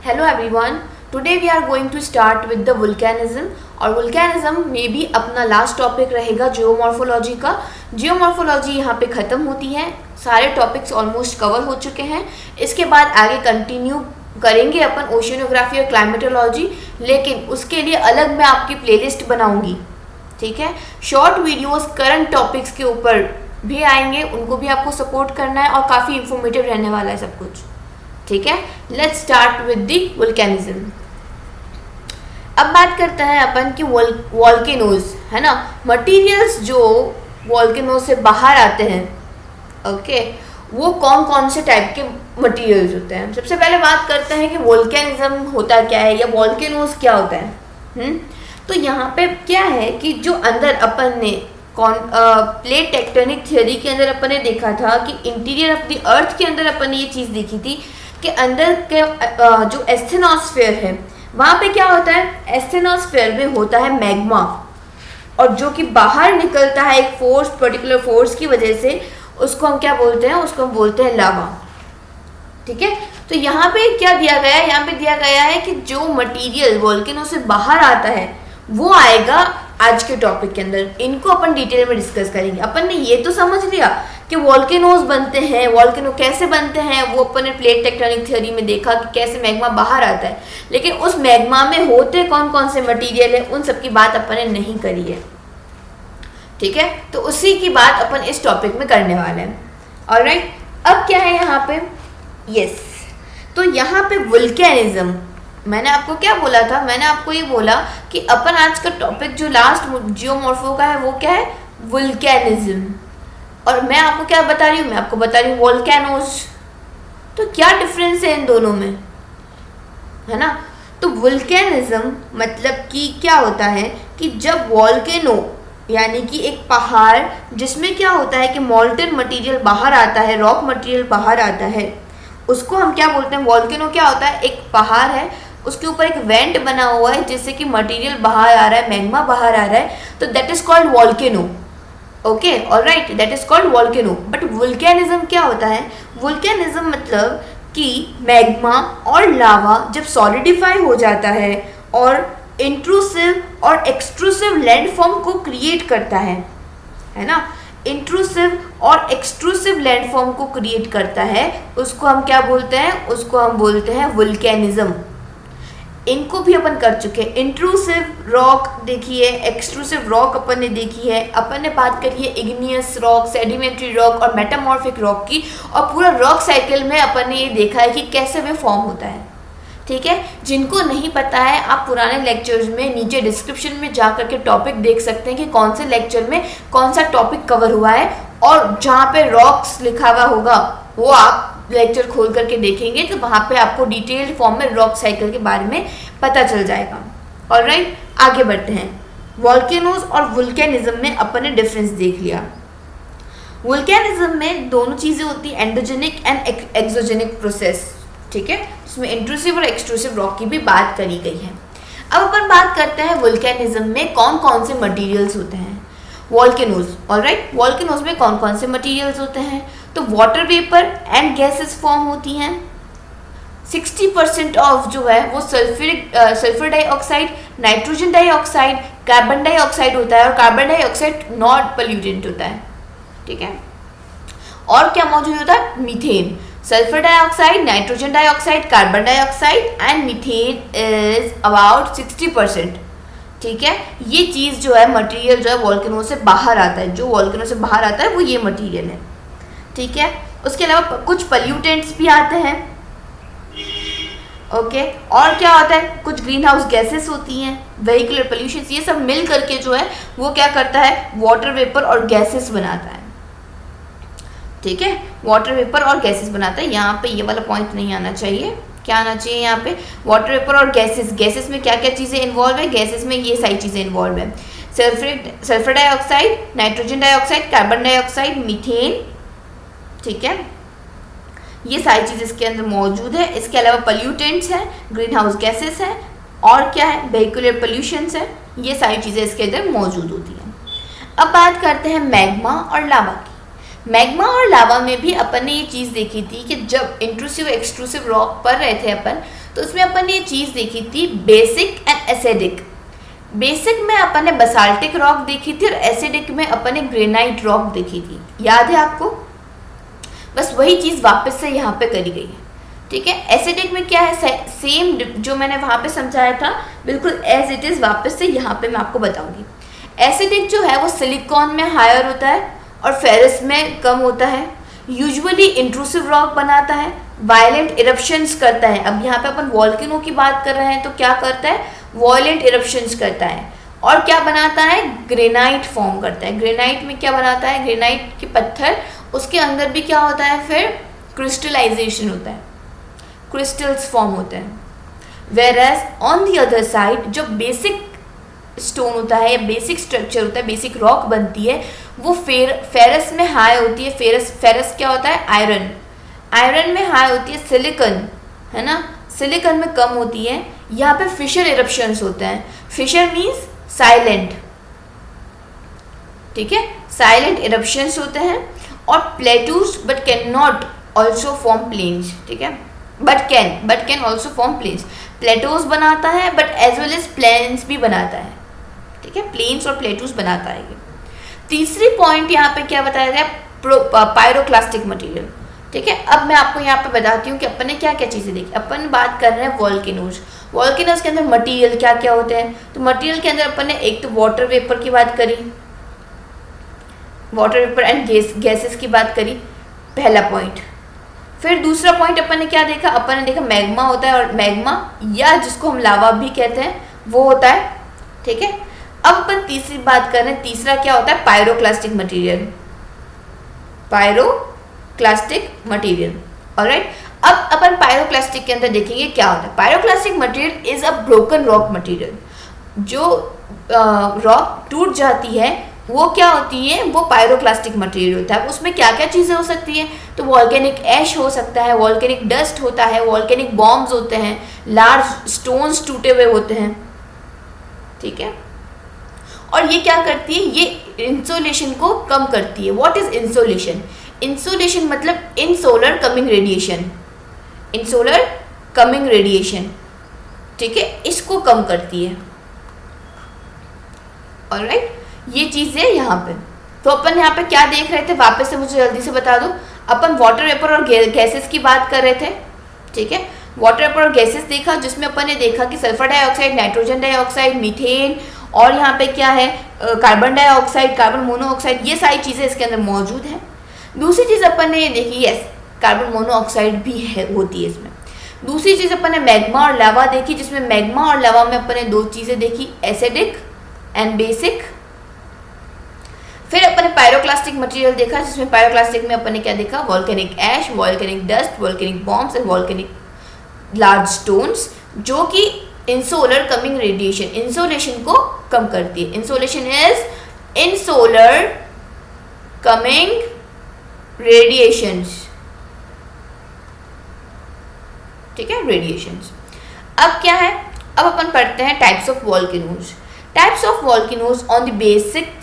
Hello everyone. Today we are going to start with the volcanism और वुल्केनिज्म में भी अपना लास्ट टॉपिक रहेगा जियोमॉर्फोलॉजी का। जियोमॉर्फोलॉजी यहाँ पे ख़त्म होती है, सारे टॉपिक्स ऑलमोस्ट कवर हो चुके हैं। इसके बाद आगे कंटिन्यू करेंगे अपन ओशियनोग्राफी और क्लाइमेटोलॉजी, लेकिन उसके लिए अलग मैं आपकी प्लेलिस्ट बनाऊंगी, ठीक है। शॉर्ट वीडियोस करंट टॉपिक्स के ऊपर भी आएंगे, उनको भी आपको सपोर्ट करना है और काफ़ी इंफॉर्मेटिव रहने वाला है सब कुछ, ठीक है। Let's start with the volcanism. अब बात करते हैं अपन कि वॉल्केनोज है ना, मटेरियल्स जो वॉल्केनो से बाहर आते हैं, ओके, वो कौन कौन से टाइप के मटेरियल्स होते हैं। सबसे पहले बात करते हैं कि वोल्केनिज्म होता क्या है या वॉल्केनोज क्या होता है। तो यहाँ पे क्या है कि जो अंदर अपन ने प्लेट टेक्टोनिक थ्योरी के अंदर अपन ने देखा था कि इंटीरियर ऑफ द अर्थ के अंदर अपन ने ये चीज़ देखी थी कि अंदर के जो एस्थेनोस्फेयर है वहाँ पे क्या होता है, एस्थेनोस्फेयर में होता है मैग्मा, और जो कि बाहर निकलता है एक फोर्स, पर्टिकुलर फोर्स की वजह से, उसको हम क्या बोलते हैं, उसको हम बोलते हैं लावा, ठीक है। तो यहाँ पे क्या दिया गया है, यहाँ पे दिया गया है कि जो मटेरियल वोल्केनो से बाहर आता है वो आएगा आज के टॉपिक के अंदर। इनको अपन डिटेल में डिस्कस करेंगे। अपन ने ये तो समझ लिया कि वोल्केनोज बनते हैं, वोल्केनो कैसे बनते हैं, वो अपन ने प्लेट टेक्टोनिक थ्योरी में देखा कि कैसे मैग्मा बाहर आता है, लेकिन उस मैग्मा में होते कौन कौन से मटेरियल है उन सब की बात अपन ने नहीं करी है, ठीक है। तो उसी की बात अपन इस टॉपिक में करने वाले हैं। ऑलराइट, अब क्या है यहाँ पे, यस, तो यहाँ पे वोल्केनिज्म, मैंने आपको क्या बोला था, मैंने आपको ये बोला कि अपन आज का टॉपिक जो लास्ट जियोमॉर्फो का है वो क्या है, वोल्केनिज्म। और मैं आपको क्या बता रही हूँ, मैं आपको बता रही हूँ वोल्केनोज। तो क्या डिफरेंस है इन दोनों में, है ना। तो वोल्केनिज्म मतलब कि क्या होता है कि जब वोल्केनो यानी कि एक पहाड़ जिसमें क्या होता है कि मॉल्टन मटेरियल बाहर आता है, रॉक मटेरियल बाहर आता है, उसको हम क्या बोलते हैं, वोल्केनो क्या होता है, एक पहाड़ है, उसके ऊपर एक वेंट बना हुआ है जिससे कि मटेरियल बाहर आ रहा है, मैग्मा बाहर आ रहा है, तो that is called volcano, okay, alright, that is called volcano. But volcanism क्या होता है, वोल्केनिज्म मतलब कि मैग्मा और लावा जब सॉलिडिफाई हो जाता है और इंट्रूसिव और एक्सट्रूसिव लैंडफॉर्म को क्रिएट करता है ना, इंट्रूसिव और एक्सट्रूसिव लैंडफॉर्म को क्रिएट करता है, उसको हम क्या बोलते हैं, उसको हम बोलते हैं वोल्केनिज्म। इनको भी अपन कर चुके हैं, इंट्रूसिव रॉक देखी है, एक्सट्रूसिव रॉक अपन ने देखी है, अपन ने बात करी है इग्नियस रॉक, सेडिमेंट्री रॉक और मेटामॉर्फिक रॉक की, और पूरा रॉक साइकिल में अपन ने ये देखा है कि कैसे वे फॉर्म होता है, ठीक है। जिनको नहीं पता है आप पुराने लेक्चर्स में नीचे डिस्क्रिप्शन में जा करके टॉपिक देख सकते हैं कि कौन से लेक्चर में कौन सा टॉपिक कवर हुआ है, और जहाँ पे रॉक्स लिखा हुआ होगा वो आप लेक्चर खोल करके देखेंगे तो वहाँ पे आपको डिटेल्ड फॉर्म में रॉक साइकिल के बारे में पता चल जाएगा। ऑलराइट, आगे बढ़ते हैं। वोल्केनोज और वोल्केनिज्म में अपन ने डिफरेंस देख लिया। वोल्केनिज्म में दोनों चीज़ें होती हैं, एंडोजेनिक एंड एक्सोजेनिक प्रोसेस, ठीक है, जिसमें इंट्रूसिव और एक्सट्रूसिव रॉक की भी बात करी गई है। अब अपन बात करते हैं वोल्केनिज्म में कौन कौन से मटेरियल्स होते हैं। वोल्केनोज, ऑलराइट, वोल्केनोज में कौन कौन से मटेरियल्स होते हैं, तो water vapour and gases form होती हैं। 60% ऑफ जो है वो sulphur dioxide, nitrogen dioxide, carbon dioxide होता है, और कार्बन डाइऑक्साइड नॉट पोल्यूटेंट होता है, ठीक है। और क्या मौजूद होता है, methane, sulphur dioxide, nitrogen dioxide, carbon dioxide and methane is about 60%, ठीक है। ये चीज़ जो है मटेरियल जो है वोल्केनो से बाहर आता है, जो वोल्केनो से बाहर आता है वो ये मटेरियल है, ठीक है। उसके अलावा कुछ पोल्यूटेंट्स भी आते हैं, ओके। और क्या होता है, कुछ ग्रीन हाउस गैसेस होती हैं, वेहिकुलर पोल्यूशन, ये सब मिल करके जो है वो क्या करता है, वाटर वेपर और गैसेस बनाता है, ठीक है, वाटर वेपर और गैसेस बनाता है। यहाँ पे ये वाला पॉइंट नहीं आना चाहिए, क्या आना चाहिए यहाँ पे, वाटर वेपर और गैसेस। गैसेस में क्या क्या चीज़ें इन्वॉल्व है, गैसेस में ये सारी चीज़ें इन्वॉल्व है, sulphur dioxide, nitrogen dioxide, carbon dioxide, methane, ठीक है, ये सारी चीज़ इसके अंदर मौजूद है। इसके अलावा पोल्यूटेंट्स हैं, ग्रीन हाउस गैसेस हैं, और क्या है, वेहिकुलर पोल्यूशंस है, ये सारी चीज़ें इसके अंदर मौजूद होती हैं। अब बात करते हैं मैग्मा और लावा की। मैग्मा और लावा में भी अपन ने ये चीज़ देखी थी कि जब इंट्रूसिव एक्सट्रूसिव रॉक पढ़ रहे थे अपन, तो उसमें अपन ने ये चीज़ देखी थी बेसिक एंड एसिडिक। बेसिक में अपन ने बसाल्टिक रॉक देखी थी और एसिडिक में अपन ने ग्रेनाइट रॉक देखी थी। याद है आपको? बस वही चीज़ वापस से यहाँ पे करी गई है, ठीक है। एसिडिक में क्या है, सेम जो मैंने वहाँ पे समझाया था बिल्कुल एज इट इज़ वापस से यहाँ पे मैं आपको बताऊँगी। एसिडिक जो है वो सिलिकॉन में हायर होता है और फेरस में कम होता है। यूजुअली इंट्रूसिव रॉक बनाता है, वायलेंट इरप्शंस करता है। अब यहाँ पे अपन वॉल्केनो की बात कर रहे हैं तो क्या करता है, वायलेंट इरप्शंस करता है। और क्या बनाता है, ग्रेनाइट फॉर्म करता है। ग्रेनाइट में क्या बनाता है, ग्रेनाइट के पत्थर, उसके अंदर भी क्या होता है, फिर क्रिस्टलाइजेशन होता है, क्रिस्टल्स फॉर्म होते हैं। Whereas on the other side जो बेसिक स्टोन होता है या बेसिक स्ट्रक्चर होता है, बेसिक रॉक बनती है, वो फेरस में हाई होती है। फेरस क्या होता है, आयरन। आयरन में हाई होती है सिलिकॉन, है ना, सिलिकॉन में कम होती है। यहाँ पे फिशर इरप्शंस होते हैं। फिशर मीन्स साइलेंट, ठीक है, साइलेंट इरप्शंस होते हैं। और plateaus but can not also form plains, ठीक है, but can also form plains. Plateaus बनाता है but as well as plains भी बनाता है, ठीक है, प्लेन्स और प्लेटूज बनाता है ये। तीसरी पॉइंट यहाँ पे क्या बताया गया, पायरोक्लास्टिक मटेरियल, ठीक है। अब मैं आपको यहाँ पे बताती हूँ कि अपन ने क्या क्या चीज़ें देखी। अपन बात कर रहे हैं वॉल्केनोज। वॉल्केनोज के अंदर मटेरियल क्या क्या होते हैं, तो मटेरियल के अंदर अपन ने एक तो वाटर वेपर की बात करी, वाटर वेपर एंड गैसेस की बात करी, पहला पॉइंट। फिर दूसरा पॉइंट अपन ने क्या देखा, अपन ने देखा मैग्मा होता है, और मैग्मा या जिसको हम लावा भी कहते हैं वो होता है, ठीक है। अब अपन तीसरी बात कर रहे हैं, तीसरा क्या होता है, pyroclastic material, pyroclastic material, alright. अब अपन पायरोक्लास्टिक के अंदर देखेंगे क्या होता है। Pyroclastic material is a broken rock material. जो रॉक टूट जाती है वो क्या होती है, वो पायरोक्लास्टिक मटेरियल होता है। उसमें क्या क्या चीज़ें हो सकती हैं, तो वॉल्केनिक ऐश हो सकता है, वॉल्केनिक डस्ट होता है, वॉल्केनिक बॉम्ब्स होते हैं, लार्ज स्टोन्स टूटे हुए होते हैं, ठीक है। और ये क्या करती है, ये इंसोलेशन को कम करती है। What is insolation? इंसोलेशन मतलब इन सोलर कमिंग रेडिएशन, इन सोलर कमिंग रेडिएशन, ठीक है, इसको कम करती है, ऑलराइट। ये चीज़ है यहाँ पे। तो अपन यहाँ पे क्या देख रहे थे, वापस से मुझे जल्दी से बता दो। अपन वाटर वेपर और गैसेस की बात कर रहे थे, ठीक है। वाटर वेपर और गैसेस देखा, जिसमें अपन ने देखा कि sulphur dioxide, nitrogen dioxide, methane, और यहाँ पे क्या है, कार्बन डाइऑक्साइड, कार्बन मोनोऑक्साइड, ये सारी चीज़ें इसके अंदर मौजूद हैं। दूसरी चीज़ अपन ने ये देखी, यस, कार्बन मोनोऑक्साइड भी है, होती है इसमें। दूसरी चीज़ अपन ने मैग्मा और लावा देखी, जिसमें मैग्मा और लावा में अपन ने दो चीज़ें देखी, एसिडिक एंड बेसिक। फिर अपन ने पायरोक्लास्टिक मटेरियल देखा, जिसमें पायरोक्लास्टिक में अपन ने क्या देखा, volcanic ash, volcanic dust, volcanic bombs and volcanic large stones, जो कि इंसोलर कमिंग रेडिएशन, इंसोलेशन को कम करती है। इंसोलेशन इज इंसोलर कमिंग रेडिएशंस, ठीक है, रेडिएशंस। अब क्या है, अब अपन पढ़ते हैं types of volcanoes. Types of volcanoes on the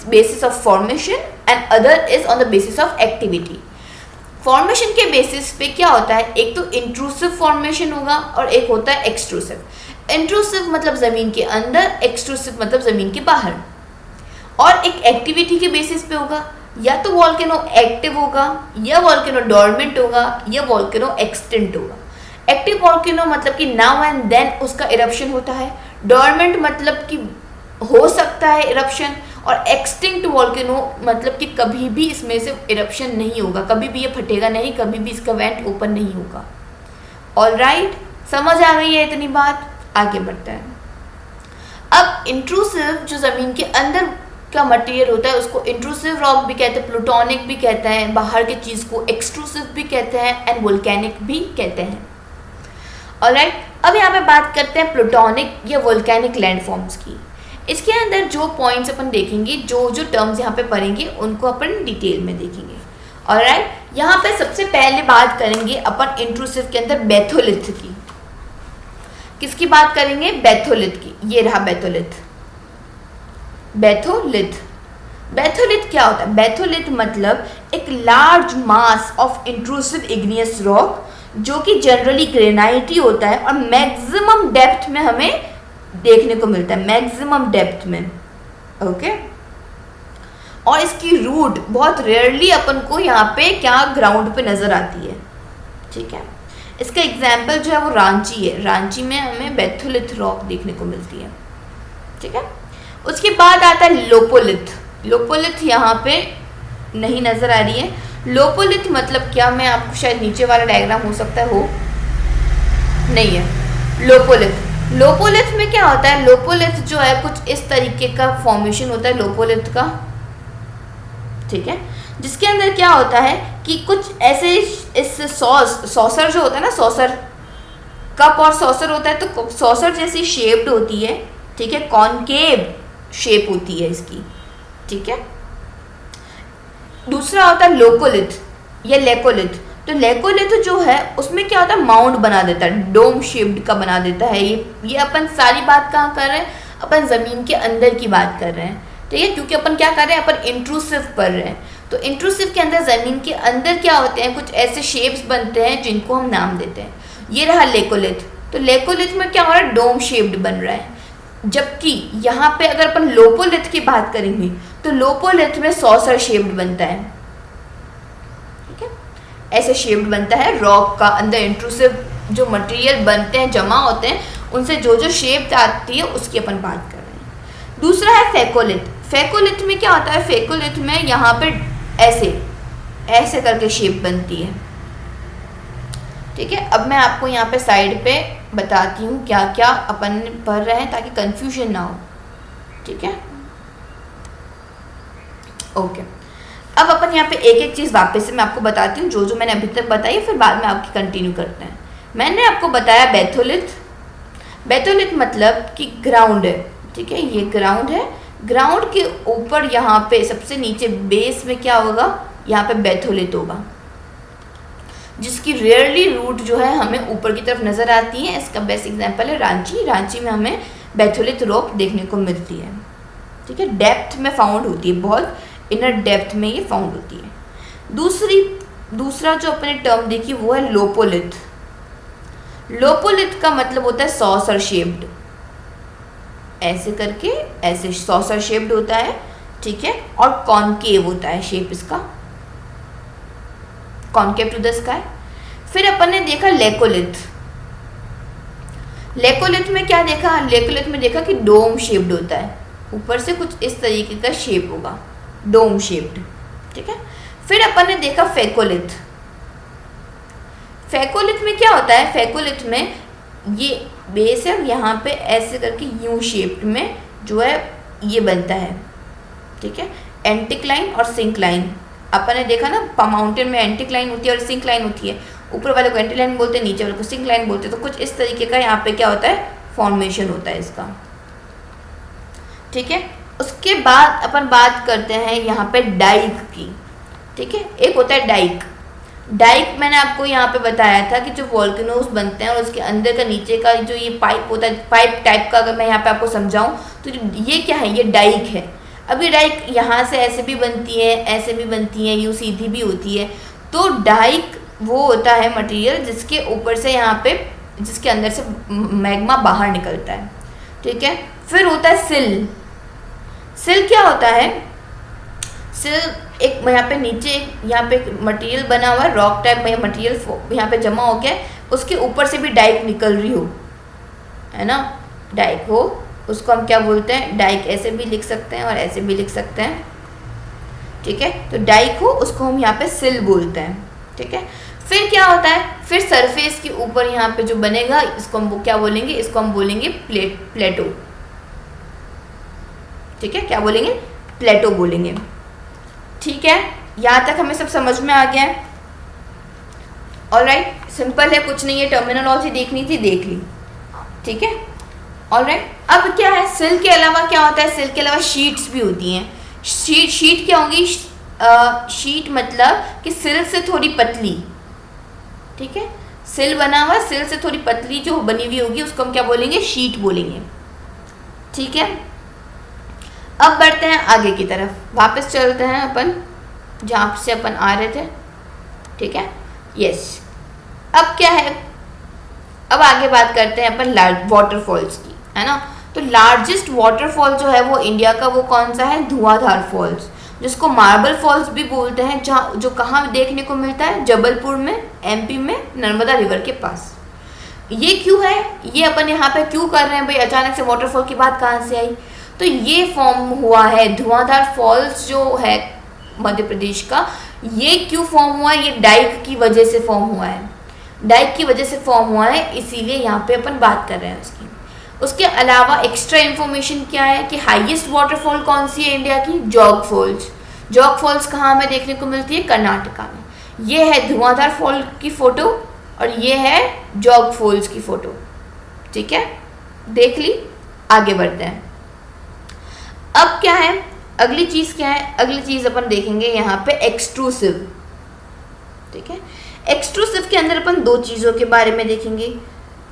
basis of formation and other is on the basis of activity. Formation के बेसिस पे क्या होता है, एक तो इंट्रूसिव फॉर्मेशन होगा और एक होता है एक्सट्रूसिव। इंट्रूसिव मतलब ज़मीन के अंदर, एक्सट्रूसिव मतलब ज़मीन के बाहर। और एक एक्टिविटी के बेसिस पे होगा, या तो वॉल्केनो एक्टिव होगा, या वॉल्केनो डोरमेंट होगा, या वॉल्केनो एक्सटिंक्ट होगा। एक्टिव वॉल्केनो मतलब कि नाउ एंड देन उसका इरप्शन होता है, डोरमेंट मतलब कि हो सकता है इरप्शन, और एक्सटिंक्ट वॉल्केनो मतलब कि कभी भी इसमें से इरप्शन नहीं होगा, कभी भी ये फटेगा नहीं, कभी भी इसका वेंट ओपन नहीं होगा। ऑलराइट, समझ आ गई है इतनी बात, आगे बढ़ते हैं। अब इंट्रूसिव जो ज़मीन के अंदर का मटेरियल होता है उसको इंट्रूसिव रॉक भी कहते हैं, प्लूटोनिक भी कहते हैं, बाहर की चीज़ को एक्सट्रूसिव भी कहते हैं, एंड वोल्केनिक भी कहते हैं। ऑलराइट, अब यहाँ पे बात करते हैं प्लूटोनिक या वोल्केनिक लैंडफॉर्म्स की। इसके अंदर जो पॉइंट्स अपन देखेंगे, जो जो टर्म्स यहाँ पे पढ़ेंगे, उनको अपन डिटेल में देखेंगे। ऑलराइट, यहाँ पे सबसे पहले बात करेंगे अपन इंट्रूसिव के अंदर बेथोलिथ की। किसकी बात करेंगे, बेथोलिथ की। ये रहा बेथोलिथ। बेथोलिथ बैथोलिथ क्या होता है? बैथोलिथ मतलब एक large mass of intrusive igneous rock जो कि जनरली ग्रेनाइट ही होता है और मैक्सिमम डेप्थ में हमें देखने को मिलता है, मैक्सिमम डेप्थ में। ओके और इसकी रूट बहुत रेयरली अपन को यहाँ पे क्या ग्राउंड पे नज़र आती है। ठीक है, इसका एग्जाम्पल जो है वो रांची है। रांची में हमें बैथोलिथ रॉक देखने को मिलती है। ठीक है, उसके बाद आता है लोपोलिथ। लोपोलिथ यहाँ पे नहीं नज़र आ रही है। लोपोलिथ मतलब क्या, मैं आपको शायद नीचे वाला डायग्राम हो सकता है, हो नहीं है। लोपोलिथ में क्या होता है? लोपोलिथ जो है कुछ इस तरीके का फॉर्मेशन होता है लोपोलिथ का। ठीक है, जिसके अंदर क्या होता है कि कुछ ऐसे इस सॉसर जो होता है ना, सॉसर कप और सॉसर होता है, तो सॉसर जैसी शेप्ड होती है। ठीक है, कॉनकेव शेप होती है इसकी। ठीक है, दूसरा होता है लोकोलिथ या लेकोलिथ। तो लेकोलिथ जो है उसमें क्या होता है, माउंट बना देता है, डोम शेप्ड का बना देता है। ये अपन सारी बात कहाँ कर रहे हैं? अपन ज़मीन के अंदर की बात कर रहे हैं। ठीक है, क्योंकि अपन क्या कर रहे हैं, अपन इंट्रूसिव पढ़ रहे हैं। तो इंट्रूसिव के अंदर, ज़मीन के अंदर क्या होते हैं, कुछ ऐसे शेप्स बनते हैं जिनको हम नाम देते हैं। ये रहा लेकोलिथ। तो लेकोलिथ में क्या हो रहा है, डोम शेप्ड बन रहा है। जबकि यहाँ पे अगर अपन लोपोलिथ की बात करेंगे तो लोपोलिथ में सॉसर शेप्ड बनता है। ठीक है, ऐसे शेप्ड बनता है रॉक का, अंदर इंट्रूसिव जो मटेरियल बनते हैं, जमा होते हैं, उनसे जो जो शेप आती है उसकी अपन बात कर रहे हैं। दूसरा है फेकोलिथ। फेकोलिथ में क्या होता है? फेकोलिथ में यहाँ पे ऐसे ऐसे करके शेप बनती है। ठीक है, अब मैं आपको यहाँ पे साइड पे बताती हूँ क्या क्या अपन पढ़ रहे हैं ताकि कंफ्यूजन ना हो। ठीक है, ओके। अब अपन यहाँ पे एक एक चीज़ वापस से मैं आपको बताती हूँ, जो जो मैंने अभी तक बताई, फिर बाद में आपकी कंटिन्यू करते हैं। मैंने आपको बताया बैथोलिथ। बैथोलिथ मतलब कि ग्राउंड है। ठीक है, ये ग्राउंड है। ग्राउंड के ऊपर यहाँ पे सबसे नीचे बेस में क्या होगा, यहाँ पे बैथोलिथ होगा, जिसकी रेयरली रूट जो है हमें ऊपर की तरफ नज़र आती है। इसका बेस्ट एग्जांपल है रांची। रांची में हमें बैथोलिथ रॉक देखने को मिलती है। ठीक है, डेप्थ में फाउंड होती है, बहुत इनर डेप्थ में ये फाउंड होती है। दूसरा जो अपने टर्म देखी वो है लोपोलिथ। लोपोलिथ का मतलब होता है सॉसर शेप्ड, ऐसे करके ऐसे सॉसर शेप्ड होता है। ठीक है, और कॉनकेव होता है शेप इसका, कॉनकेव टू द स्काई। फिर अपन ने देखा लेकोलिथ। लेकोलिथ में क्या देखा? लेकोलिथ में देखा कि डोम शेप्ड होता है, ऊपर से कुछ इस तरीके का शेप होगा, डोम शेप्ड। ठीक है, फिर अपन ने देखा फेकोलिथ। फेकोलिथ में क्या होता है? फेकोलिथ में ये बेस है, यहाँ पे ऐसे करके यू शेप्ड में जो है ये बनता है। ठीक है, एंटिक्लाइन और सिंक्लाइन। अपन ने देखा ना, माउंटेन में एंटिक्लाइन होती है और सिंक्लाइन होती है। ऊपर वाले को एंटिक्लाइन बोलते हैं, नीचे वाले को सिंक्लाइन बोलते हैं। तो कुछ इस तरीके का यहाँ पे क्या होता है, फॉर्मेशन होता है इसका। ठीक है, उसके बाद अपन बात करते हैं यहाँ पे डाइक की। ठीक है, एक होता है डाइक। डाइक मैंने आपको यहाँ पे बताया था कि जो वॉल्केनोज बनते हैं और उसके अंदर का नीचे का जो ये पाइप होता है, पाइप टाइप का, अगर मैं यहाँ पे आपको समझाऊँ तो ये क्या है, ये डाइक है। अब ये डाइक यहाँ से ऐसे भी बनती है, ऐसे भी बनती है, यूँ सीधी भी होती है। तो डाइक वो होता है मटेरियल जिसके ऊपर से यहाँ पे, जिसके अंदर से मैग्मा बाहर निकलता है। ठीक है, फिर होता है सिल। सिल क्या होता है? सिल एक यहाँ पे नीचे यहाँ पे मटेरियल बना हुआ है, रॉक टाइप में मटेरियल यहाँ पे जमा हो गया, उसके ऊपर से भी डाइक निकल रही हो, है ना, डाइक हो, उसको हम क्या बोलते हैं? डाइक। ऐसे भी लिख सकते हैं और ऐसे भी लिख सकते हैं। ठीक है, तो डाइक हो उसको हम यहाँ पे सिल बोलते हैं। ठीक है, फिर क्या होता है? फिर सरफेस के ऊपर यहाँ पे जो बनेगा, इसको हम क्या बोलेंगे? इसको हम बोलेंगे प्लेटो। ठीक है, क्या बोलेंगे? प्लेटो बोलेंगे। ठीक है, यहाँ तक हमें सब समझ में आ गया है। ऑलराइट, सिंपल है, कुछ नहीं है, टर्मिनोलॉजी देखनी थी, देख ली। ठीक है, ऑलराइट। अब क्या है, सिल के अलावा क्या होता है? सिल के अलावा शीट्स भी होती हैं। शीट क्या होंगी? शीट मतलब कि सिल से थोड़ी पतली। ठीक है, सिल बना हुआ, सिल से थोड़ी पतली जो बनी हुई होगी उसको हम क्या बोलेंगे? शीट बोलेंगे। ठीक है, अब बढ़ते हैं आगे की तरफ, वापस चलते हैं अपन जहाँ से अपन आ रहे थे, ठीक है। यस, अब क्या है, अब आगे बात करते हैं अपन वाटरफॉल्स की, है ना। तो लार्जेस्ट वाटरफॉल जो है वो इंडिया का, वो कौन सा है, धुआंधार फॉल्स, जिसको मार्बल फॉल्स भी बोलते हैं, जहाँ जो कहाँ देखने को मिलता है, जबलपुर में, एमपी में, नर्मदा रिवर के पास। ये क्यों है, ये अपन यहाँ पे क्यों कर रहे हैं भाई, अचानक से वाटरफॉल की बात कहाँ से आई। तो ये फॉर्म हुआ है, धुआंधार फॉल्स जो है मध्य प्रदेश का, ये क्यों फॉर्म हुआ है, ये डाइक की वजह से फॉर्म हुआ है, डाइक की वजह से फॉर्म हुआ है, इसीलिए यहाँ पे अपन बात कर रहे हैं उसकी। उसके अलावा एक्स्ट्रा इन्फॉर्मेशन क्या है कि हाईएस्ट वाटरफॉल कौन सी है इंडिया की, जॉग फॉल्स। जॉग फॉल्स कहाँ हमें देखने को मिलती है, कर्नाटका में। ये है धुआंधार फॉल की फोटो और ये है जॉग फॉल्स की फोटो, ठीक है, देख ली। आगे बढ़ते हैं, अब क्या है, अगली चीज क्या है, अगली चीज अपन देखेंगे यहाँ पे एक्सट्रूसिव, ठीक है। एक्सट्रूसिव के अंदर अपन दो चीजों के बारे में देखेंगे।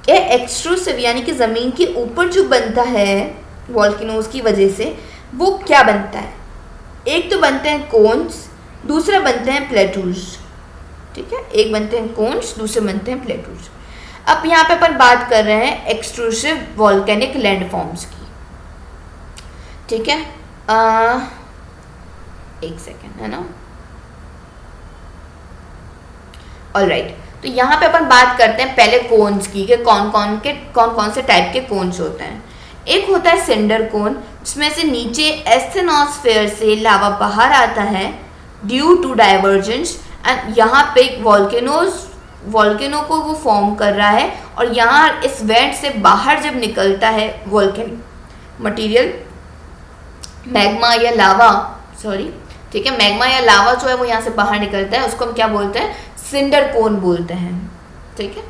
ये एक्सट्रूसिव यानी कि ज़मीन के ऊपर जो बनता है वॉल्केनोज की वजह से, वो क्या बनता है, एक तो बनते हैं कोन्स, दूसरा बनते हैं प्लेटूज, ठीक है। एक बनते हैं कोन्स, दूसरे बनते हैं प्लेटूज। अब यहाँ पे अपन बात कर रहे हैं एक्सट्रूसिव वॉल्केनिक लैंडफॉर्म्स की, ठीक है। एक सेकेंड, है ना, ऑलराइट। तो यहाँ पे अपन बात करते हैं पहले कोन्स की, कि कौन कौन से टाइप के कोन्स होते हैं। एक होता है सिंडर कोन, जिसमें से नीचे एस्थेनोस्फेयर से लावा बाहर आता है ड्यू टू डाइवर्जेंस, एंड यहाँ पे वॉल्केनो को वो फॉर्म कर रहा है, और यहाँ इस वेंट से बाहर जब निकलता है वॉल्केनिक मटेरियल, मैग्मा या लावा, सॉरी, ठीक है, मैग्मा या लावा जो है वो यहाँ से बाहर निकलता है, उसको हम क्या बोलते हैं, सिंडर कोन बोलते हैं, ठीक है।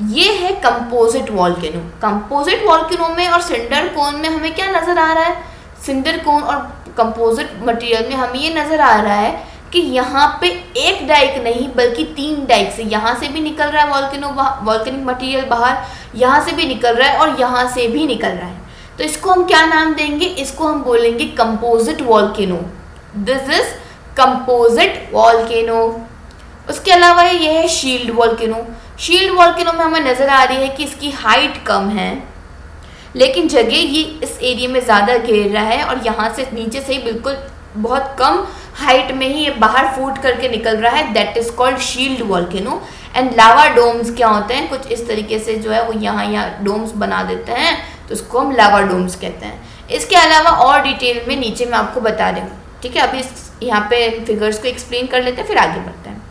ये है कंपोजिट वॉल्केनो। कंपोजिट वॉल्केनो में और सिंडर कोन में हमें क्या नज़र आ रहा है, सिंडर कोन और कंपोजिट मटेरियल में हमें ये नज़र आ रहा है कि यहाँ पे एक डाइक नहीं बल्कि 3 डाइक से, यहाँ से भी निकल रहा है वॉल्केनिक मटेरियल बाहर, यहाँ से भी निकल रहा है और यहाँ से भी निकल रहा है। तो इसको हम क्या नाम देंगे, इसको हम बोलेंगे composite volcano. This is composite volcano. उसके अलावा ये है शील्ड वॉल्केनो। शील्ड वॉल्केनो में हमें नज़र आ रही है कि इसकी हाइट कम है, लेकिन जगह ये इस एरिया में ज़्यादा घेर रहा है, और यहाँ से नीचे से ही बिल्कुल बहुत कम हाइट में ही ये बाहर फूट करके निकल रहा है। That is called shield volcano. And lava domes क्या होते हैं, कुछ इस तरीके से जो है वो यहाँ डोम्स बना देते हैं, तो उसको हम लावा डोम्स कहते हैं। इसके अलावा और डिटेल में नीचे मैं आपको बता दूँ, ठीक है। अभी यहाँ पे फिगर्स को एक्सप्लेन कर लेते हैं, फिर आगे बढ़ते हैं।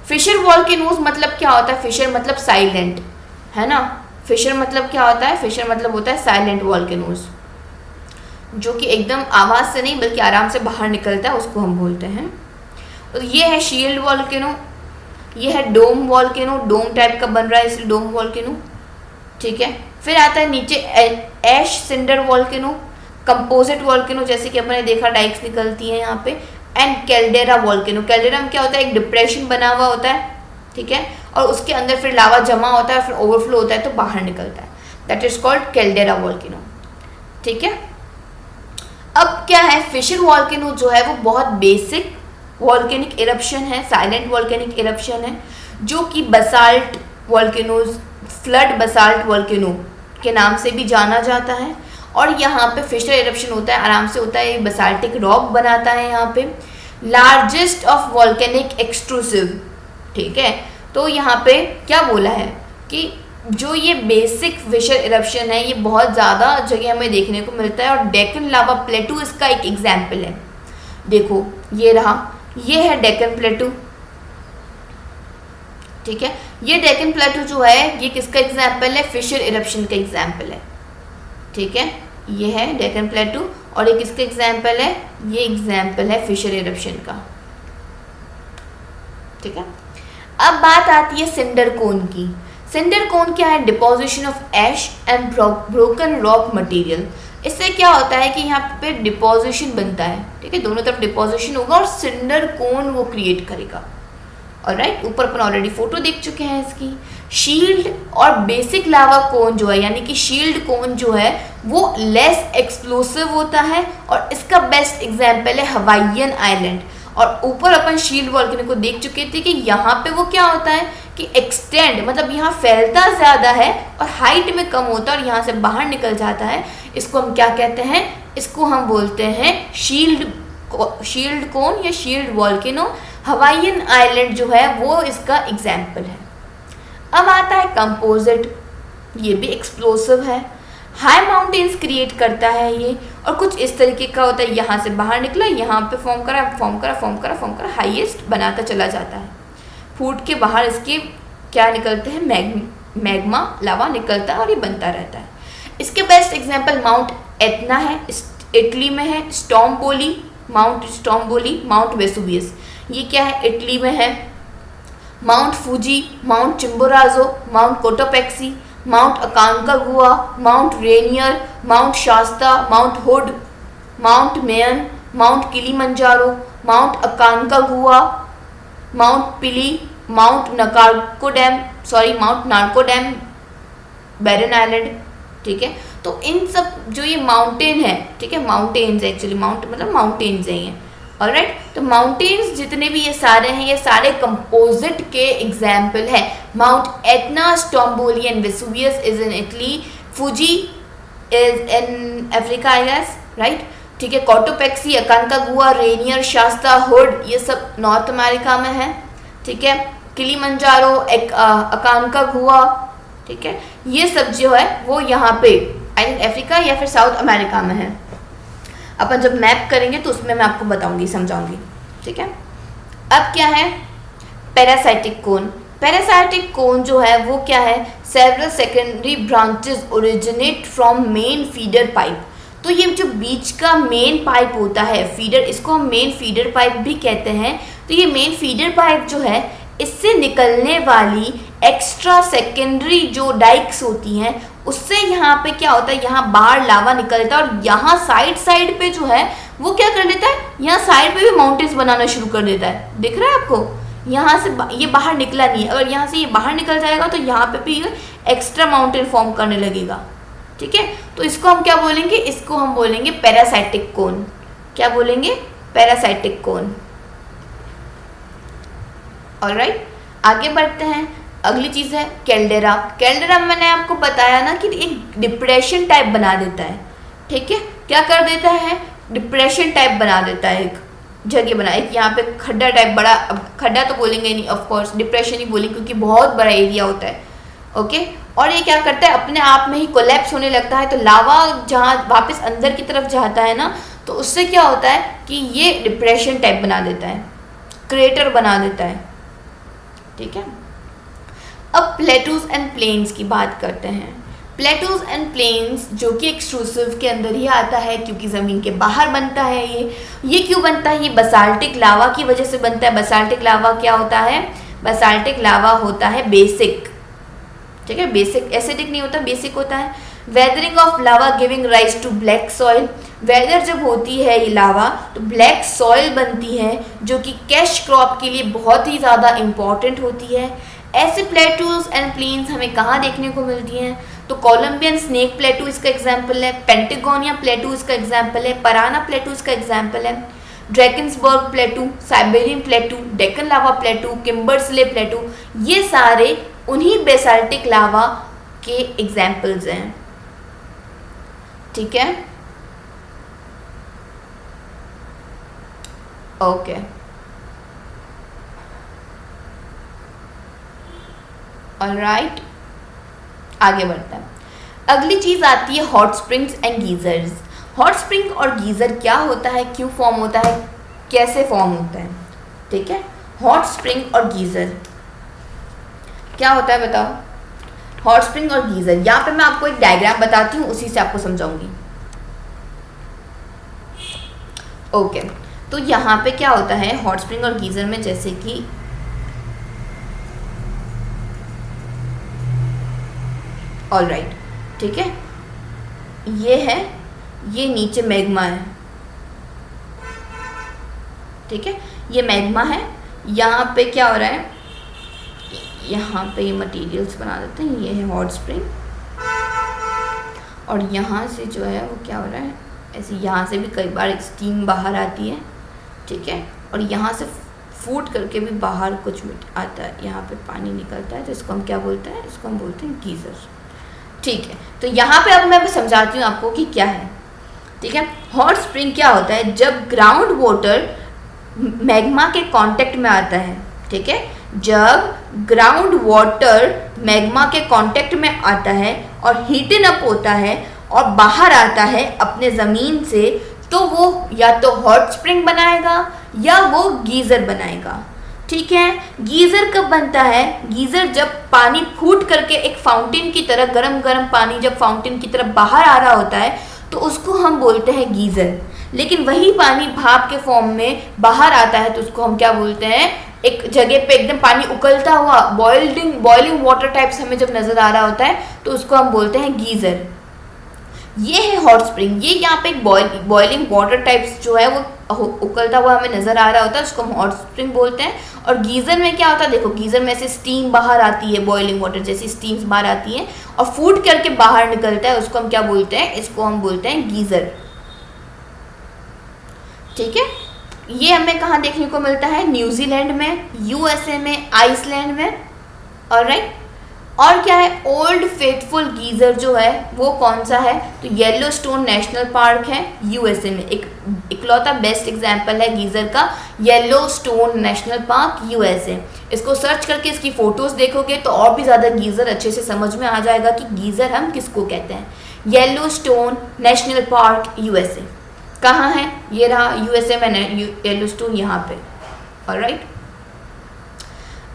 फिशर वॉल्केनोज मतलब क्या होता है, फिशर मतलब साइलेंट, है ना। फिशर मतलब क्या होता है, फिशर मतलब होता है साइलेंट वॉल्केनोज, जो कि एकदम आवाज़ से नहीं बल्कि आराम से बाहर निकलता है, उसको हम बोलते हैं। तो ये है शील्ड वॉल्केनो, ये है डोम वॉल्केनो, डोम टाइप का बन रहा है इसलिए डोम वॉल्केनो, ठीक है। फिर आता है नीचे ऐश सिंडर वॉल्केनो, कंपोजिट वॉल्केनो, जैसे कि अपने देखा डाइक्स निकलती हैं यहाँ पे, एंड कैल्डेरा वॉल्केनो। कैल्डेरा में क्या होता है, एक डिप्रेशन बना हुआ होता है, ठीक है, और उसके अंदर फिर लावा जमा होता है, फिर ओवरफ्लो होता है तो बाहर निकलता है। That is called caldera volcano, ठीक है। अब क्या है, फिशर वॉल्केनो जो है वो बहुत बेसिक वॉल्केनिक इरप्शन है, साइलेंट वॉल्केनिक इरप्शन है, जो कि basalt volcanoes, flood basalt volcano के नाम से भी जाना जाता है। और यहाँ पे फिशर इरप्शन होता है, आराम से होता है, बसाल्टिक रॉक बनाता है यहाँ पे। लार्जेस्ट ऑफ वॉल्केनिक एक्सट्रूसिव, ठीक है। तो यहाँ पे क्या बोला है कि जो ये बेसिक फिशर इरप्शन है ये बहुत ज़्यादा जगह हमें देखने को मिलता है, और डेक्कन लावा प्लेटू इसका एक एग्जाम्पल है। देखो ये रहा, ये है डेक्कन प्लेटू, ठीक है। ये डेक्कन प्लेटू जो है ये किसका एग्जाम्पल है, फिशर इरप्शन का एग्जाम्पल है, ठीक है। ये है डेक्कन प्लेटू, और ये किसका एग्जाम्पल है, ये एग्जाम्पल है फिशर इरप्शन का, ठीक है। अब बात आती है सिंडर कोन की। सिंडर कोन क्या है, deposition of ash and broken rock material. इससे क्या होता है कि यहाँ पे डिपोजिशन बनता है, ठीक है, दोनों तरफ डिपोजिशन होगा और सिंडर कोन वो क्रिएट करेगा, ऑलराइट, ऊपर अपन ऑलरेडी फोटो देख चुके हैं इसकी। शील्ड और बेसिक लावा कोन जो है, यानी कि शील्ड कोन जो है वो लेस एक्सप्लोसिव होता है, और इसका बेस्ट एग्जाम्पल है हवाईयन आइलैंड। और ऊपर अपन शील्ड वॉल्केनो को देख चुके थे कि यहाँ पे वो क्या होता है कि एक्सटेंड, मतलब यहाँ फैलता ज़्यादा है और हाइट में कम होता है और यहाँ से बाहर निकल जाता है। इसको हम क्या कहते हैं, इसको हम बोलते हैं शील्ड कोन या शील्ड वॉल्केनो। हवाईयन आइलैंड जो है वो इसका एग्जाम्पल है। अब आता है कंपोजिट, ये भी एक्सप्लोसिव है, हाई माउंटेन्स क्रिएट करता है ये, और कुछ इस तरीके का होता है, यहाँ से बाहर निकला, यहाँ पे फॉर्म करा, हाईएस्ट बनाता चला जाता है। फूट के बाहर इसके क्या निकलते हैं, मैग्मा लावा निकलता है और ये बनता रहता है। इसके बेस्ट एग्जाम्पल माउंट एटना है, इटली में है, माउंट वेसुवियस, ये क्या है, इटली में है। Mount Fuji, Mount Chimborazo, Mount Cotopaxi, Mount Aconcagua, Mount Rainier, Mount Shasta, Mount Hood, Mount Mayon, Mount Kilimanjaro, Mount Aconcagua, Mount Pelee, Mount Narcondam, Barren Island. ठीक है, तो इन सब जो ये माउंटेन है, ठीक है, माउंटेन्स एक्चुअली, माउंट मतलब माउंटेन्स हैं ये, ऑलराइट। तो माउंटेन्स जितने भी ये सारे हैं, ये सारे कंपोजिट के एग्जाम्पल है। Mount Etna, Stromboli and Vesuvius is in Italy, Fuji is in Africa I guess, right. ठीक है, Cotopaxi, Aconcagua, Rainier, Shasta, Hood, ये सब नॉर्थ अमेरिका में है। ठीक है, किलीमंजारो, अकांकागुआ, ठीक है, ये सब जो है वो यहाँ पे आई थिंक अफ्रीका या फिर साउथ अमेरिका में है। अपन जब मैप करेंगे तो उसमें मैं आपको बताऊंगी, समझाऊंगी। ठीक है, अब क्या है पैरासाइटिक कोन। पैरासाइटिक कोन जो है वो क्या है, several secondary branches originate from main feeder pipe. तो ये जो बीच का मेन पाइप होता है फीडर, इसको हम मेन फीडर पाइप भी कहते हैं। तो ये मेन फीडर पाइप जो है, इससे निकलने वाली एक्स्ट्रा सेकेंडरी जो डाइक्स होती हैं, उससे यहाँ पे क्या होता है, यहाँ बाहर लावा निकलता है और यहाँ साइड पे जो है वो क्या कर लेता है, यहाँ साइड पे भी माउंटेन्स बनाना शुरू कर देता है। दिख रहा है आपको, यहाँ से ये बाहर निकला नहीं है, अगर यहाँ से ये बाहर निकल जाएगा तो यहाँ पे भी एक्स्ट्रा माउंटेन फॉर्म करने लगेगा। ठीक है, तो इसको हम क्या बोलेंगे, इसको हम बोलेंगे पैरासाइटिक कोन। क्या बोलेंगे, पैरासाइटिक कोन। ऑलराइट, आगे बढ़ते हैं। अगली चीज़ है कैल्डेरा। कैल्डेरा मैंने आपको बताया ना कि एक डिप्रेशन टाइप बना देता है। ठीक है, क्या कर देता है, डिप्रेशन टाइप बना देता है, एक जगह बना, एक यहाँ पे खड्डा टाइप, बड़ा, अब खड्डा तो बोलेंगे नहीं, ऑफ कोर्स डिप्रेशन ही बोलेंगे क्योंकि बहुत बड़ा एरिया होता है। ओके, और ये क्या करता है, अपने आप में ही कोलैप्स होने लगता है। तो लावा जहाँ वापस अंदर की तरफ जाता है ना, तो उससे क्या होता है कि ये डिप्रेशन टाइप बना देता है, क्रेटर बना देता है। ठीक है, अब प्लेटूज एंड प्लेन्स की बात करते हैं। प्लेटूज एंड प्लेन्स जो कि एक्सट्रूसिव के अंदर ही आता है क्योंकि ज़मीन के बाहर बनता है। ये क्यों बनता है, ये बसाल्टिक लावा की वजह से बनता है। बसाल्टिक लावा क्या होता है, बसाल्टिक लावा होता है बेसिक। ठीक है, बेसिक, एसिडिक नहीं होता, बेसिक होता है। Weathering of lava giving rise to black soil. Weather जब होती है ये लावा तो ब्लैक सॉइल बनती है जो कि कैश क्रॉप के लिए बहुत ही ज़्यादा इम्पॉर्टेंट होती है। ऐसे प्लेटूज एंड प्लेन्स हमें कहाँ देखने को मिलती हैं, तो कोलंबियन स्नेक प्लेटू इसका एग्जाम्पल है, पेंटागोनिया प्लेटू इसका एग्जाम्पल है, पराना प्लेटू इसका एग्जाम्पल है, ड्रैकन्सबर्ग प्लेटू, साइबेरियन प्लेटू, डेक्कन लावा प्लेटू, किम्बर्सले प्लेटू, ये सारे उन्हीं बेसाल्टिक लावा के एग्जाम्पल्स हैं। ठीक है, ओके। ऑलराइट, आगे बढ़ते हैं। अगली चीज़ आती है hot springs and geysers. Hot spring और गीज़र क्या होता है, क्यों फॉर्म होता है, कैसे फॉर्म होता है। ठीक है, हॉट स्प्रिंग और गीज़र क्या होता है बताओ। हॉट स्प्रिंग और गीज़र, यहाँ पे मैं आपको एक डायग्राम बताती हूँ, उसी से आपको समझाऊंगी। ओके, तो यहाँ पे क्या होता है हॉट स्प्रिंग और गीज़र में, जैसे कि ऑलराइट, ठीक है, ये है, ये नीचे मैग्मा है। ठीक है, ये मैग्मा है, यहाँ पे क्या हो रहा है, यहाँ पे ये मटेरियल्स बना देते हैं, ये है हॉट स्प्रिंग, और यहाँ से जो है वो क्या हो रहा है, ऐसे यहाँ से भी कई बार स्टीम बाहर आती है, ठीक है, और यहाँ से फूट करके भी बाहर कुछ आता है, यहाँ पे पानी निकलता है, तो इसको हम क्या बोलते हैं, इसको हम बोलते हैं गीज़र, ठीक है। तो यहाँ पे अब मैं समझाती हूँ आपको कि क्या है, ठीक है। हॉट स्प्रिंग क्या होता है, जब ग्राउंड वाटर मैग्मा के कांटेक्ट में आता है, ठीक है, जब ग्राउंड वाटर मैग्मा के कांटेक्ट में आता है और हीटन अप होता है और बाहर आता है अपने ज़मीन से, तो वो या तो हॉट स्प्रिंग बनाएगा या वो गीज़र बनाएगा, ठीक है। गीज़र कब बनता है, गीज़र जब पानी फूट करके एक फाउंटेन की तरह, गरम गरम पानी जब फाउंटेन की तरफ बाहर आ रहा होता है तो उसको हम बोलते हैं गीज़र। लेकिन वही पानी भाप के फॉर्म में बाहर आता है तो उसको हम क्या बोलते हैं, एक जगह पे एकदम पानी उकलता हुआ बॉइलिंग वाटर टाइप्स हमें जब नज़र आ रहा होता है तो उसको हम बोलते हैं गीज़र। ये है हॉट स्प्रिंग, ये यहाँ पे एक बॉइलिंग वाटर टाइप्स जो है वो उकलता हुआ हमें नज़र आ रहा होता है, उसको हम हॉट स्प्रिंग बोलते हैं। और गीज़र में क्या होता है, देखो गीज़र में से स्टीम बाहर आती है, बॉइलिंग वाटर जैसी स्टीम्स बाहर आती हैं और फूट करके बाहर निकलता है, उसको हम क्या बोलते हैं, इसको हम बोलते हैं गीज़र, ठीक है। ये हमें कहाँ देखने को मिलता है, न्यूजीलैंड में, यूएसए में, आइसलैंड में, ऑलराइट। और क्या है, ओल्ड फेथफुल गीज़र जो है वो कौन सा है, तो येलोस्टोन नेशनल पार्क है यूएसए में, एक इकलौता बेस्ट एग्जांपल है गीज़र का, येलोस्टोन नेशनल पार्क यूएसए। इसको सर्च करके इसकी फ़ोटोज़ देखोगे तो और भी ज़्यादा गीज़र अच्छे से समझ में आ जाएगा कि गीज़र हम किसको कहते हैं। येलोस्टोन नेशनल पार्क यूएसए कहाँ है, ये रहा यूएसए में येलोस्टोन यहाँ पे, ऑलराइट।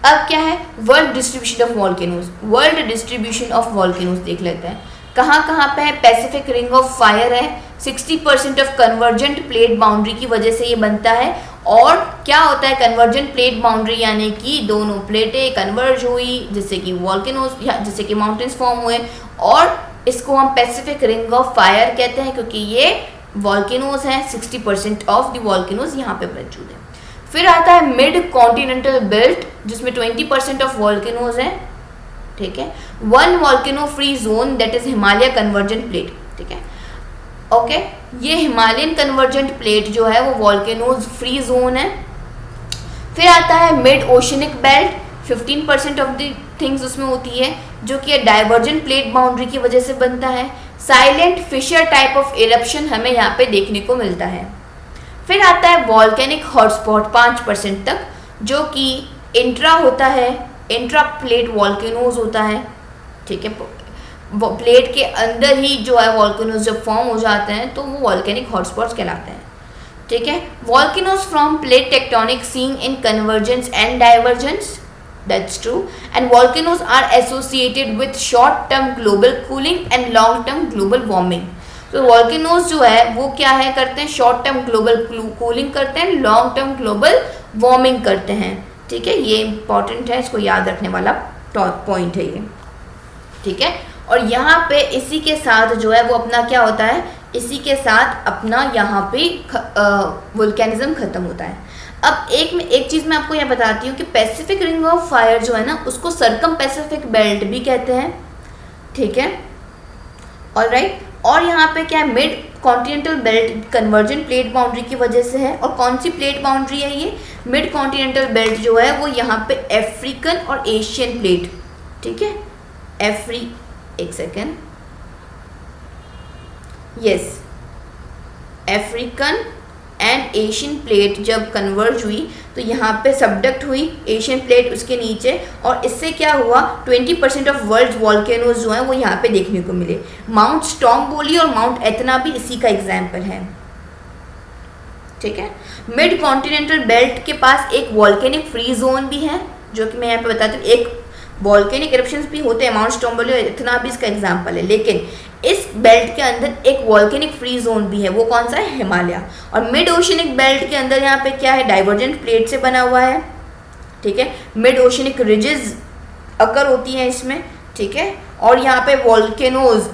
अब क्या है, world distribution of volcanoes, world distribution of volcanoes देख लेते हैं, कहाँ कहाँ पे है। पैसिफिक रिंग ऑफ फायर है, 60% ऑफ कन्वर्जेंट प्लेट बाउंड्री की वजह से ये बनता है। और क्या होता है कन्वर्जेंट प्लेट बाउंड्री, यानी कि दोनों प्लेटें कन्वर्ज हुई जिससे कि वॉल्केनोज या जिससे कि माउंटेन्स फॉर्म हुए, और इसको हम पैसिफिक रिंग ऑफ फायर कहते हैं क्योंकि ये वॉल्केनोज हैं, 60% ऑफ द वॉल्केनोज यहाँ पे मौजूद है। फिर आता है मिड कॉन्टिनेंटल बेल्ट जिसमें 20% ऑफ वॉल्केनोज हैं, ठीक है। One volcano free zone that is Himalaya convergent plate, ठीक है, ओके। ये हिमालयन कन्वर्जेंट प्लेट जो है वो वॉल्केनोज फ्री जोन है। फिर आता है mid oceanic belt, 15% of the things उसमें होती है जो कि डाइवर्जेंट प्लेट बाउंड्री की वजह से बनता है। Silent fissure type of eruption हमें यहाँ पे देखने को मिलता है। फिर आता है वॉल्केनिक हॉटस्पॉट 5% तक, जो कि इंट्रा होता है, इंट्रा प्लेट वॉल्केनोज होता है, ठीक है। प्लेट के अंदर ही जो है वॉल्केनोज जब फॉर्म हो जाते हैं तो वो वॉल्केनिक हॉटस्पॉट्स कहलाते हैं, ठीक है। Volcanoes from plate tectonic seen in convergence and divergence, that's true, and volcanoes are associated with short term global cooling and long term global warming। तो वॉल्केनोज जो है वो क्या है करते हैं, शॉर्ट टर्म ग्लोबल कूलिंग करते हैं, लॉन्ग टर्म ग्लोबल वार्मिंग करते हैं, ठीक है। ये इंपॉर्टेंट है, इसको याद रखने वाला पॉइंट है ये, ठीक है। और यहाँ पे इसी के साथ जो है वो अपना क्या होता है, इसी के साथ अपना यहाँ पे वोल्केनिज्म खत्म होता है। अब एक चीज़ मैं आपको यहाँ बताती हूँ कि पैसिफिक रिंग ऑफ फायर जो है ना उसको सरकम पैसिफिक बेल्ट भी कहते हैं, ठीक है, ऑलराइट। और यहाँ पे क्या है, mid continental belt convergent plate boundary की वजह से है। और कौन सी प्लेट बाउंड्री है ये, मिड कॉन्टिनेंटल बेल्ट जो है वो यहाँ पे अफ्रीकन और एशियन प्लेट, ठीक है, एक second, yes, African and Asian plate जब कन्वर्ज हुई तो यहाँ पे सबडक्ट हुई एशियन प्लेट उसके नीचे, और इससे क्या हुआ 20% ऑफ वर्ल्ड वॉल्केनोज जो हैं वो यहाँ पे देखने को मिले। माउंट स्ट्रॉम्बोली और माउंट एतना भी इसी का एग्जाम्पल है, ठीक है। मिड कॉन्टिनेंटल बेल्ट के पास एक वॉल्केनिक फ्री जोन भी है जो कि मैं यहाँ पे बताती हूँ, एक वॉल्केनिक इरप्शंस भी होते हैं, माउंट स्ट्रॉम्बोली और एतना भी इसका एग्जाम्पल है। लेकिन इस बेल्ट के अंदर एक वॉल्केनिक फ्री जोन भी है, वो कौन सा है, हिमालय। और मिड ओशनिक बेल्ट के अंदर यहाँ पे क्या है, डाइवर्जेंट प्लेट से बना हुआ है, ठीक है। मिड ओशनिक रिजेस अकर होती हैं इसमें, ठीक है। और यहाँ पे वॉल्केनोज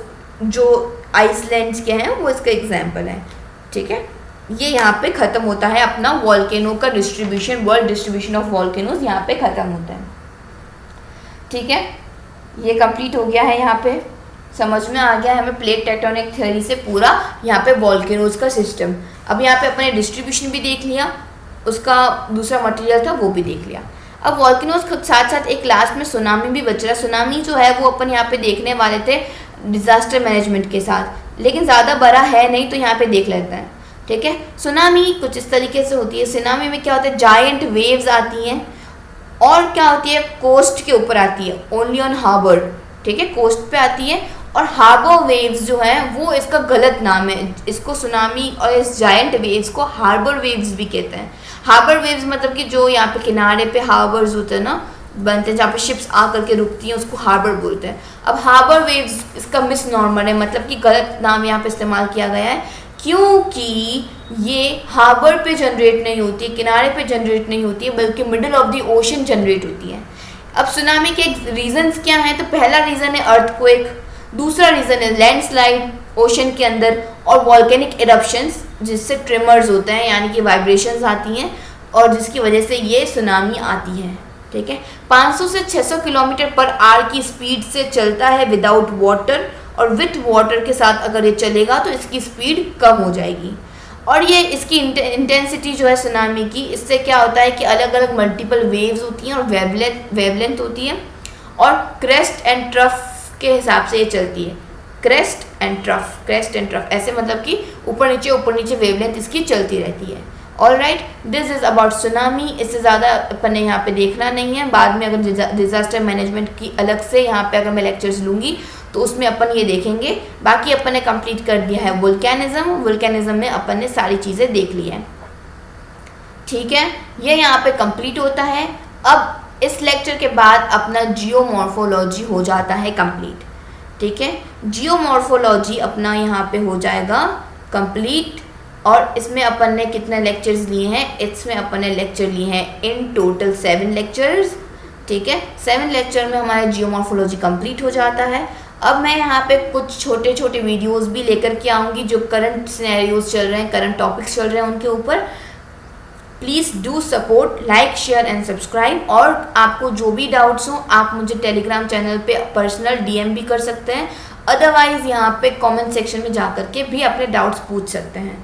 जो आइसलैंड्स के हैं वो इसका एग्जाम्पल है, ठीक है। ये यहाँ पे ख़त्म होता है अपना वॉल्केनो का distribution, world distribution of volcanoes यहाँ पे ख़त्म होता है। ठीक है, ये कंप्लीट हो गया है। यहाँ पे समझ में आ गया है हमें प्लेट टेक्टोनिक थ्योरी से पूरा यहाँ पे वॉल्केनोज का सिस्टम। अब यहाँ पे अपने डिस्ट्रीब्यूशन भी देख लिया, उसका दूसरा मटेरियल था वो भी देख लिया। अब वॉल्केनोज के साथ साथ एक लास्ट में सुनामी भी बच रहा है। सुनामी जो है वो अपन यहाँ पे देखने वाले थे डिज़ास्टर मैनेजमेंट के साथ, लेकिन ज़्यादा बड़ा है नहीं तो यहाँ पे देख लेते हैं। ठीक है, सुनामी कुछ इस तरीके से होती है। सुनामी में क्या होता है, जायंट वेव्स आती हैं और क्या होती है, कोस्ट के ऊपर आती है, ओनली ऑन हार्बर। ठीक है, कोस्ट पे आती है और हार्बर वेव्स जो है वो इसका गलत नाम है। इसको सुनामी और इस जायंट वेव्स को हार्बर वेव्स भी कहते हैं। हार्बर वेव्स मतलब कि जो यहाँ पे किनारे पे हार्बर्स होते हैं ना, बनते हैं जहाँ पे शिप्स आ करके रुकती हैं, उसको हार्बर बोलते हैं। अब हार्बर वेव्स इसका मिस नॉर्मल है, मतलब कि गलत नाम यहाँ पे इस्तेमाल किया गया है, क्योंकि ये हार्बर पे जनरेट नहीं होती है, किनारे पे जनरेट नहीं होती है, बल्कि middle of the ocean generate होती है। अब सुनामी के रीजंस क्या हैं, तो पहला रीज़न है अर्थक्वेक, दूसरा रीज़न है लैंडस्लाइड ओशन के अंदर, और वॉल्केनिक इरप्शंस जिससे ट्रिमर्स होते हैं यानी कि वाइब्रेशंस आती हैं और जिसकी वजह से ये सुनामी आती है। ठीक है, 500 से 600 किलोमीटर पर आवर की स्पीड से चलता है विदाउट वाटर, और विथ वाटर के साथ अगर ये चलेगा तो इसकी स्पीड कम हो जाएगी। और ये इसकी इंटेंसिटी जो है सुनामी की, इससे क्या होता है कि अलग अलग मल्टीपल वेव्स होती हैं और वेवलेंथ होती है, और क्रेस्ट एंड ट्रफ के हिसाब से ये चलती है। क्रेस्ट एंड ट्रफ ऐसे मतलब कि ऊपर नीचे वेवलेंथ इसकी चलती रहती है। All right, this is about tsunami. इससे ज़्यादा अपन ने यहाँ पे देखना नहीं है। बाद में अगर डिज़ास्टर मैनेजमेंट की अलग से यहाँ पे अगर मैं लेक्चर्स लूँगी तो उसमें अपन ये देखेंगे। बाकी अपन ने कंप्लीट कर दिया है वुल्केनिज्म में अपन ने सारी चीज़ें देख ली हैं। ठीक है, ये यहाँ पे कंप्लीट होता है। अब इस लेक्चर के बाद अपना जियोमॉर्फोलॉजी हो जाता है कंप्लीट। ठीक है, जियोमॉर्फोलॉजी अपना यहाँ पे हो जाएगा कंप्लीट। और इसमें अपन ने कितने लेक्चर्स लिए हैं, इसमें अपन ने लेक्चर लिए हैं इन टोटल 7 लेक्चर्स। ठीक है, 7 लेक्चर में हमारा जियोमॉर्फोलॉजी कंप्लीट हो जाता है। अब मैं यहाँ पे कुछ छोटे छोटे वीडियोस भी लेकर के आऊँगी जो करंट सिनेरियोज चल रहे हैं, करंट टॉपिक्स चल रहे हैं उनके ऊपर। Please do support, like, share and subscribe. और आपको जो भी डाउट्स हो आप मुझे टेलीग्राम चैनल पे पर्सनल DM भी कर सकते हैं, अदरवाइज़ यहाँ पे कमेंट सेक्शन में जा कर के भी अपने डाउट्स पूछ सकते हैं।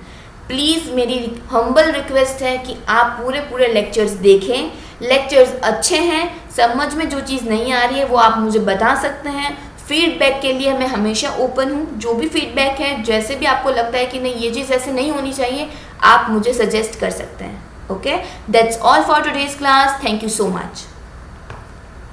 प्लीज़ मेरी हम्बल रिक्वेस्ट है कि आप पूरे लेक्चर्स देखें। लेक्चर्स अच्छे हैं, समझ में जो चीज़ नहीं आ रही है वो आप मुझे बता सकते हैं। फीडबैक के लिए मैं हमेशा ओपन हूँ। जो भी फीडबैक है, जैसे भी आपको लगता है कि नहीं ये चीज़ ऐसे नहीं होनी चाहिए, आप मुझे सजेस्ट कर सकते हैं। Okay, that's all for today's class. Thank you so much.